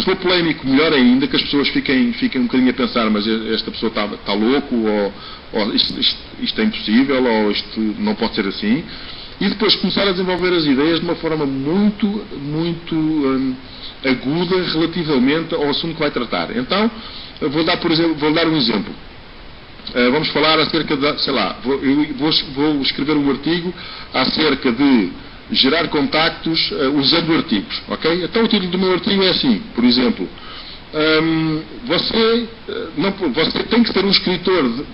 Se for polémico, melhor ainda, que as pessoas fiquem um bocadinho a pensar, mas esta pessoa está louco, ou isto é impossível, ou isto não pode ser assim. E depois começar a desenvolver as ideias de uma forma muito aguda relativamente ao assunto que vai tratar. Então, vou dar um exemplo. Vamos falar acerca de, sei lá, vou escrever um artigo acerca de gerar contactos usando artigos, ok? Então o título do meu artigo é assim, por exemplo, você tem que ser um escritor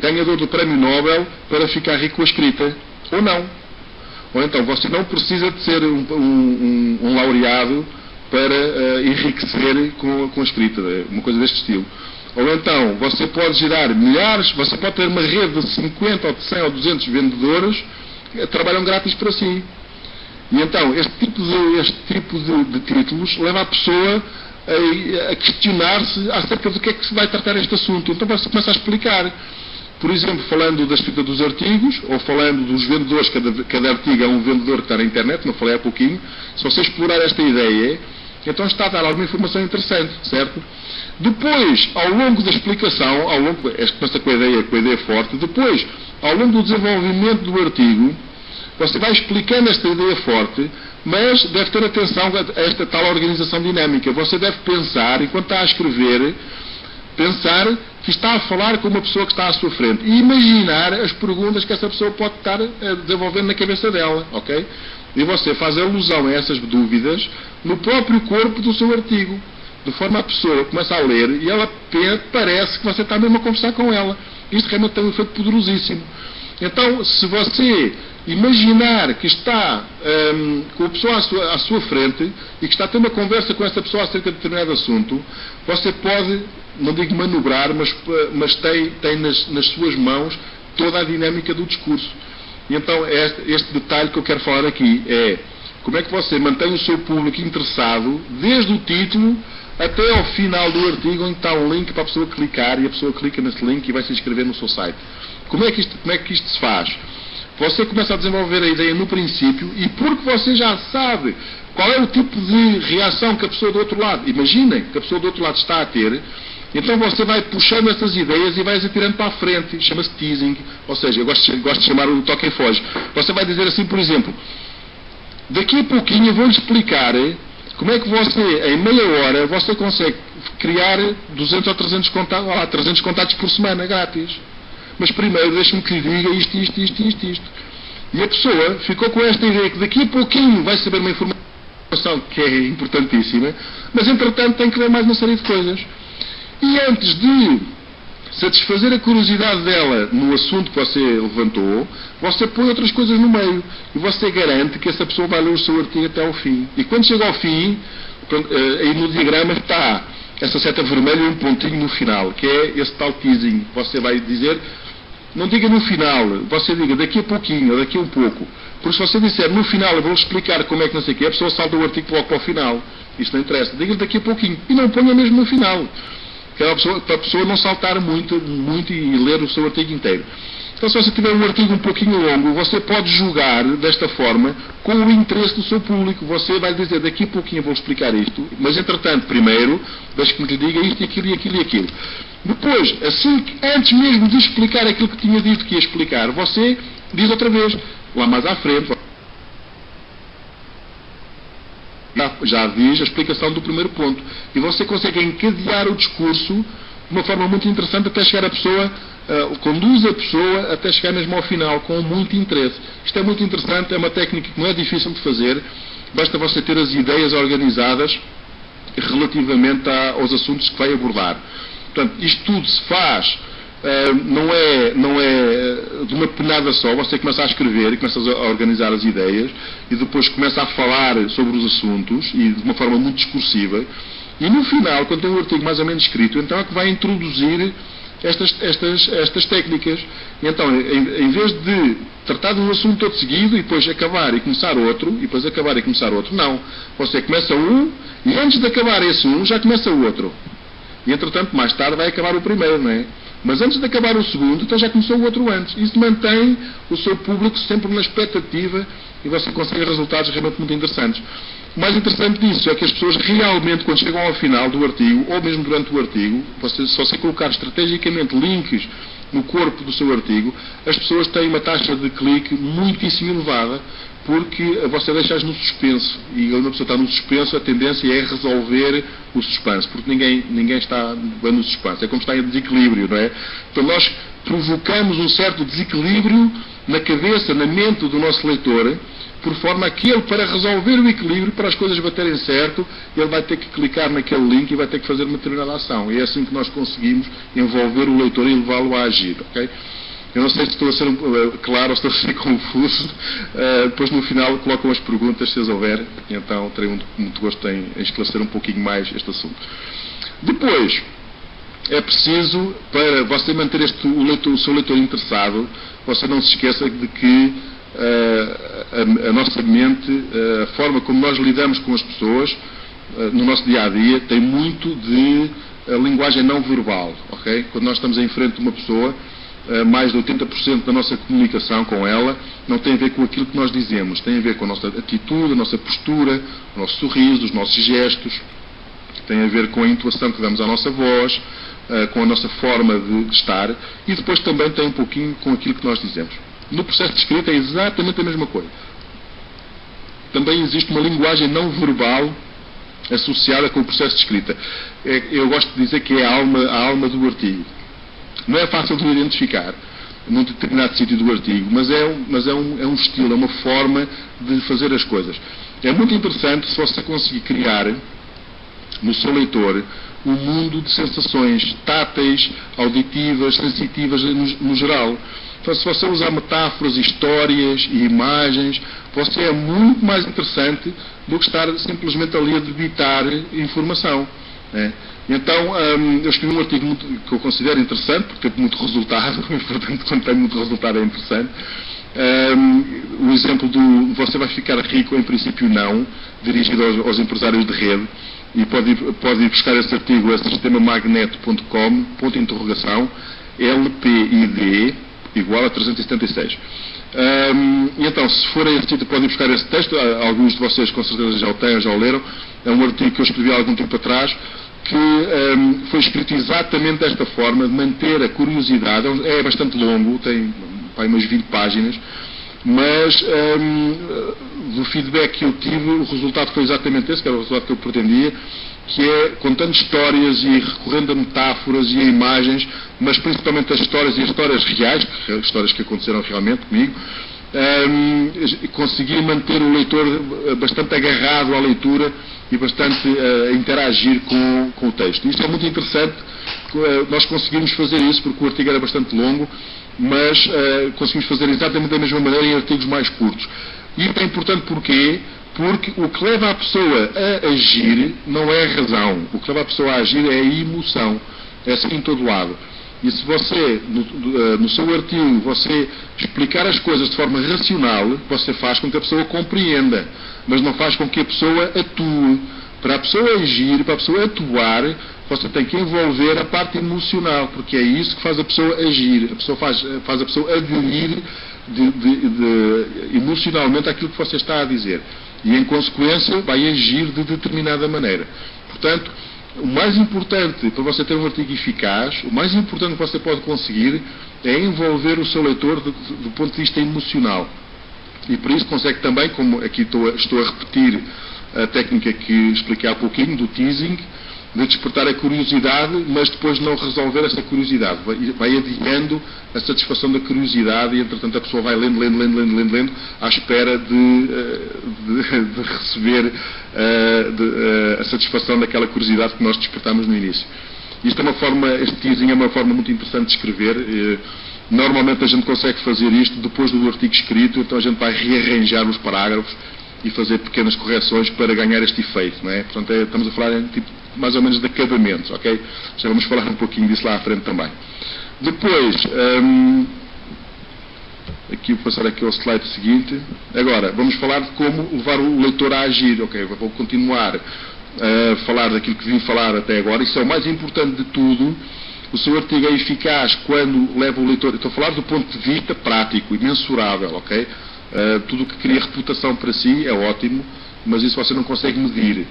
ganhador do Prémio Nobel para ficar rico com a escrita, ou não. Ou então, você não precisa de ser um laureado para enriquecer com a escrita, uma coisa deste estilo. Ou então, você pode gerar milhares, você pode ter uma rede de 50 ou de 100 ou 200 vendedores que trabalham grátis para si. E então, este tipo de títulos leva a pessoa a questionar-se acerca do que é que se vai tratar este assunto. Então você começa a explicar. Por exemplo, falando da escrita dos artigos, ou falando dos vendedores, cada artigo é um vendedor que está na internet, não falei há pouquinho. Se você explorar esta ideia, então está a dar alguma informação interessante, certo? Depois, ao longo da explicação, começa com a ideia forte, depois, ao longo do desenvolvimento do artigo, você vai explicando esta ideia forte, mas deve ter atenção a esta tal organização dinâmica. Você deve pensar, enquanto está a escrever, pensar que está a falar com uma pessoa que está à sua frente e imaginar as perguntas que essa pessoa pode estar desenvolvendo na cabeça dela, ok? E você faz alusão a essas dúvidas no próprio corpo do seu artigo, de forma a pessoa começa a ler e ela parece que você está mesmo a conversar com ela. Isto realmente tem um efeito poderosíssimo. Então, se você imaginar que está com a pessoa à sua frente e que está a ter uma conversa com essa pessoa acerca de determinado assunto, você pode, não digo manobrar, mas tem nas suas mãos toda a dinâmica do discurso. E então, este detalhe que eu quero falar aqui é como é que você mantém o seu público interessado desde o título até ao final do artigo, onde está um link para a pessoa clicar, e a pessoa clica nesse link e vai se inscrever no seu site. Como é que isto se faz? Você começa a desenvolver a ideia no princípio, e porque você já sabe qual é o tipo de reação que a pessoa do outro lado, imaginem que a pessoa do outro lado está a ter, então você vai puxando essas ideias e vai as atirando para a frente. Chama-se teasing, ou seja, eu gosto de chamar o toque e foge. Você vai dizer assim, por exemplo, daqui a pouquinho eu vou-lhe explicar como é que você, em meia hora, você consegue criar 200 ou 300 contactos por semana, grátis. Mas primeiro deixe-me que lhe diga isto. E a pessoa ficou com esta ideia que daqui a pouquinho vai saber uma informação que é importantíssima, mas entretanto tem que ler mais uma série de coisas. E antes de satisfazer a curiosidade dela no assunto que você levantou, você põe outras coisas no meio. E você garante que essa pessoa vai ler o seu artigo até ao fim. E quando chega ao fim, aí no diagrama está essa seta vermelha e um pontinho no final, que é esse tal teasing. Você vai dizer, não diga no final, você diga daqui a pouquinho, ou daqui a um pouco. Porque se você disser no final, eu vou explicar como é que não sei o quê, a pessoa salta o artigo logo para o final. Isto não interessa. Diga-lhe daqui a pouquinho. E não ponha mesmo no final. Para a pessoa não saltar muito e ler o seu artigo inteiro. Então, se você tiver um artigo um pouquinho longo, você pode julgar desta forma com o interesse do seu público. Você vai dizer, daqui a pouquinho eu vou explicar isto, mas entretanto, primeiro, deixe-me que lhe diga isto, aquilo e aquilo. Depois, antes mesmo de explicar aquilo que tinha dito que ia explicar, você diz outra vez, lá mais à frente, já diz a explicação do primeiro ponto. E você consegue encadear o discurso de uma forma muito interessante até chegar a pessoa, conduz a pessoa até chegar mesmo ao final, com muito interesse. Isto é muito interessante, é uma técnica que não é difícil de fazer, basta você ter as ideias organizadas relativamente aos assuntos que vai abordar. Portanto, isto tudo se faz, não é de uma penada só. Você começa a escrever e começa a organizar as ideias e depois começa a falar sobre os assuntos e de uma forma muito discursiva, e no final, quando tem um artigo mais ou menos escrito, então é que vai introduzir estas técnicas. E então, em vez de tratar de um assunto todo seguido e depois acabar e começar outro, e depois acabar e começar outro, não. Você começa um e antes de acabar esse um já começa o outro. E entretanto, mais tarde vai acabar o primeiro, não é? Mas antes de acabar o segundo, então já começou o outro antes. Isso mantém o seu público sempre na expectativa e você consegue resultados realmente muito interessantes. O mais interessante disso é que as pessoas realmente, quando chegam ao final do artigo, ou mesmo durante o artigo, se você colocar estrategicamente links no corpo do seu artigo, as pessoas têm uma taxa de clique muitíssimo elevada, porque você deixa-as no suspenso. E quando a pessoa está no suspenso, a tendência é resolver o suspense, porque ninguém está no suspense. É como está em desequilíbrio, não é? Então nós provocamos um certo desequilíbrio na cabeça, na mente do nosso leitor, por forma a que ele, para resolver o equilíbrio, para as coisas baterem certo, ele vai ter que clicar naquele link e vai ter que fazer uma determinada ação. E é assim que nós conseguimos envolver o leitor e levá-lo a agir, ok? Eu não sei se estou a ser claro ou se estou a ser confuso. Depois no final colocam as perguntas, se as houver. Então terei muito gosto em esclarecer um pouquinho mais este assunto. Depois, é preciso, para você manter o seu leitor interessado, você não se esqueça de que a nossa mente, a forma como nós lidamos com as pessoas no nosso dia-a-dia, tem muito de linguagem não verbal, ok? Quando nós estamos em frente de uma pessoa, mais de 80% da nossa comunicação com ela não tem a ver com aquilo que nós dizemos, tem a ver com a nossa atitude, a nossa postura, o nosso sorriso, os nossos gestos, tem a ver com a intuação que damos à nossa voz, com a nossa forma de estar, e depois também tem um pouquinho com aquilo que nós dizemos. No processo de escrita é exatamente a mesma coisa. Também existe uma linguagem não verbal associada com o processo de escrita. Eu gosto de dizer que é a alma do artigo. Não é fácil de identificar num determinado sítio do artigo, mas é um estilo, é uma forma de fazer as coisas. É muito interessante se você conseguir criar no seu leitor um mundo de sensações táteis, auditivas, sensitivas no geral. Então, se você usar metáforas, histórias e imagens, você é muito mais interessante do que estar simplesmente ali a debitar informação, né? Então, eu escrevi um artigo que eu considero interessante, porque tem muito resultado, e portanto, quando tem muito resultado é interessante. O exemplo do "você vai ficar rico", em princípio não, dirigido aos empresários de rede, e pode ir buscar esse artigo a sistemamagneto.com, LPID, igual a 376. E então, se for a esse título, pode ir buscar esse texto. Alguns de vocês com certeza já o têm, já o leram. É um artigo que eu escrevi há algum tempo atrás, que foi escrito exatamente desta forma, de manter a curiosidade. É bastante longo, tem umas 20 páginas, mas do feedback que eu tive, o resultado foi exatamente esse, que era o resultado que eu pretendia, que é contando histórias e recorrendo a metáforas e a imagens, mas principalmente as histórias e as histórias reais, histórias que aconteceram realmente comigo, conseguir manter o leitor bastante agarrado à leitura e bastante a interagir com o texto. Isto é muito interessante, nós conseguimos fazer isso porque o artigo era bastante longo, mas conseguimos fazer exatamente da mesma maneira em artigos mais curtos. E é importante porquê? Porque o que leva a pessoa a agir não é a razão. O que leva a pessoa a agir é a emoção. É assim em todo lado. E se você, no seu artigo, você explicar as coisas de forma racional, você faz com que a pessoa compreenda, mas não faz com que a pessoa atue. Para a pessoa agir, para a pessoa atuar, você tem que envolver a parte emocional, porque é isso que faz a pessoa agir. A pessoa faz a pessoa aderir emocionalmente àquilo que você está a dizer. E, em consequência, vai agir de determinada maneira. Portanto, o mais importante para você ter um artigo eficaz, o mais importante que você pode conseguir é envolver o seu leitor do ponto de vista emocional. E por isso consegue também, como aqui estou a repetir a técnica que expliquei há pouquinho, do teasing, de despertar a curiosidade, mas depois não resolver essa curiosidade. Vai adiando a satisfação da curiosidade e, entretanto, a pessoa vai lendo, à espera de receber a satisfação daquela curiosidade que nós despertamos no início. Este teasing é uma forma muito interessante de escrever. Normalmente a gente consegue fazer isto depois do artigo escrito, então a gente vai rearranjar os parágrafos e fazer pequenas correções para ganhar este efeito, não é? Portanto, estamos a falar mais ou menos de acabamentos, ok? Já vamos falar um pouquinho disso lá à frente também. Depois, aqui vou passar aqui ao slide seguinte. Agora, vamos falar de como levar o leitor a agir, ok? Vou continuar a falar daquilo que vim falar até agora. Isso é o mais importante de tudo. O seu artigo é eficaz quando leva o leitor... Estou a falar do ponto de vista prático e mensurável, ok? Tudo o que cria reputação para si é ótimo, mas isso você não consegue medir.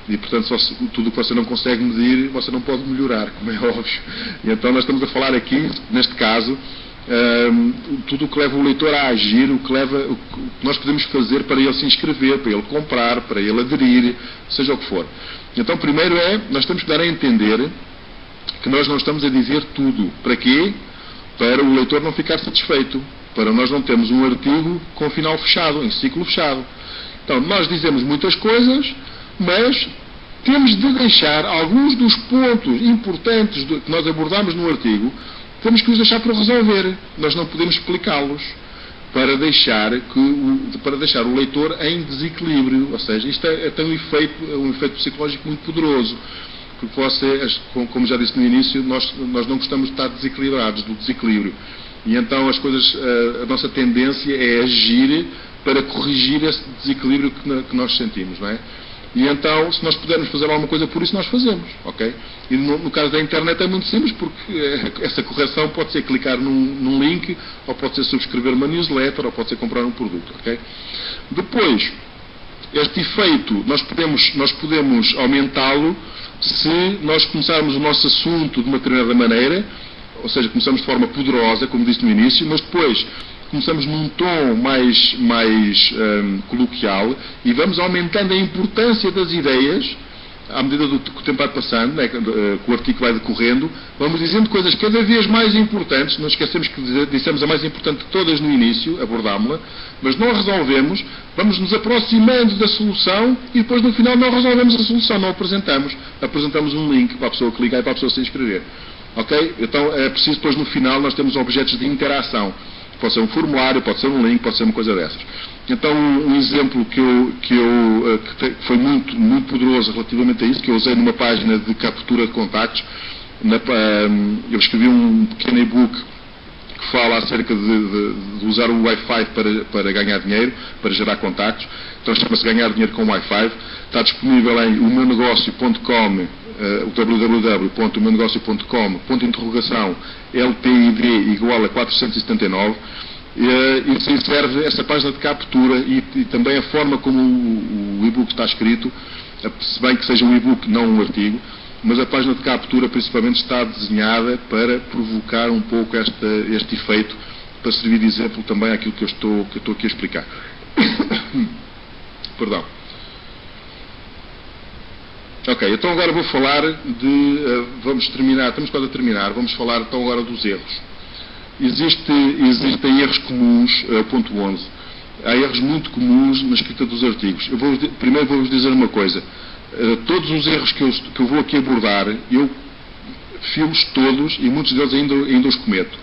E, portanto, tudo o que você não consegue medir, você não pode melhorar, como é óbvio. E então nós estamos a falar aqui, neste caso, tudo o que leva o leitor a agir, o que nós podemos fazer para ele se inscrever, para ele comprar, para ele aderir, seja o que for. Então, primeiro nós temos que dar a entender que nós não estamos a dizer tudo. Para quê? Para o leitor não ficar satisfeito, para nós não termos um artigo com final fechado, em ciclo fechado. Então, nós dizemos muitas coisas, mas temos de deixar alguns dos pontos importantes que nós abordamos no artigo, temos que os deixar para resolver. Nós não podemos explicá-los para deixar o leitor em desequilíbrio. Ou seja, isto tem um efeito psicológico muito poderoso. Porque como já disse no início, nós não gostamos de estar desequilibrados, do desequilíbrio. E então a nossa tendência é agir para corrigir esse desequilíbrio que nós sentimos, não é? E então, se nós pudermos fazer alguma coisa por isso, nós fazemos, ok? E no caso da internet é muito simples, porque essa correção pode ser clicar num link, ou pode ser subscrever uma newsletter, ou pode ser comprar um produto, ok? Depois, este efeito, nós podemos aumentá-lo se nós começarmos o nosso assunto de uma determinada maneira, ou seja, começamos de forma poderosa, como disse no início, mas depois começamos num tom mais coloquial e vamos aumentando a importância das ideias à medida que o tempo vai passando, né, que o artigo vai decorrendo, vamos dizendo coisas cada vez mais importantes. Não esquecemos que dissemos a mais importante de todas no início, abordámos-la, mas não a resolvemos, vamos nos aproximando da solução e depois no final não resolvemos a solução, não apresentamos um link para a pessoa clicar e para a pessoa se inscrever. Ok? Então é preciso depois no final nós temos objetos de interação. Pode ser um formulário, pode ser um link, pode ser uma coisa dessas. Então um exemplo que foi muito, muito poderoso relativamente a isso, que eu usei numa página de captura de contactos, eu escrevi um pequeno e-book que fala acerca de usar o Wi-Fi para ganhar dinheiro, para gerar contactos. Então chama-se Ganhar Dinheiro com Wi-Fi. Está disponível em omeunegócio.com, www.omeunegócio.com, LPID igual a 479, e serve essa página de captura e também a forma como o e-book está escrito, se bem que seja um e-book, não um artigo, mas a página de captura principalmente está desenhada para provocar um pouco este efeito, para servir de exemplo também àquilo que eu estou aqui a explicar. Perdão. Ok, então agora vou falar vamos terminar, estamos quase a terminar, vamos falar então agora dos erros. Existem erros comuns, ponto 11. Há erros muito comuns na escrita dos artigos. Primeiro vou-vos dizer uma coisa. Todos os erros que eu vou aqui abordar, eu fio-os todos e muitos deles ainda os cometo.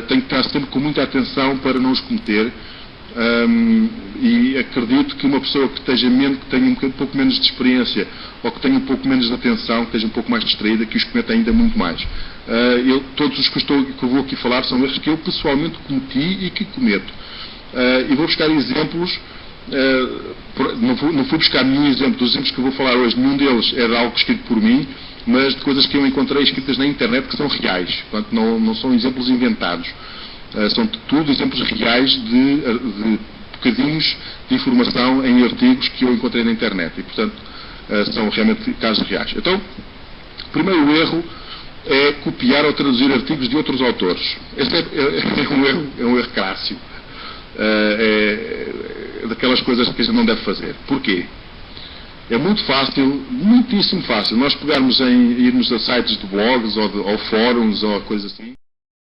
Tenho que estar sempre com muita atenção para não os cometer. E acredito que uma pessoa que tenha um pouco menos de experiência ou que tenha um pouco menos de atenção, que esteja um pouco mais distraída, que os cometa ainda muito mais. Todos os que eu vou aqui falar são erros que eu pessoalmente cometi e que cometo. E vou buscar exemplos, não fui buscar nenhum exemplo dos exemplos que eu vou falar hoje, nenhum deles é de algo escrito por mim, mas de coisas que eu encontrei escritas na internet que são reais, portanto não são exemplos inventados. São tudo exemplos reais de bocadinhos de informação em artigos que eu encontrei na internet e, portanto, são realmente casos reais. Então, o primeiro erro é copiar ou traduzir artigos de outros autores. Este é um erro clássico. É daquelas coisas que a gente não deve fazer. Porquê? É muito fácil, muitíssimo fácil, nós pegarmos irmos a sites de blogs ou fóruns ou coisas assim,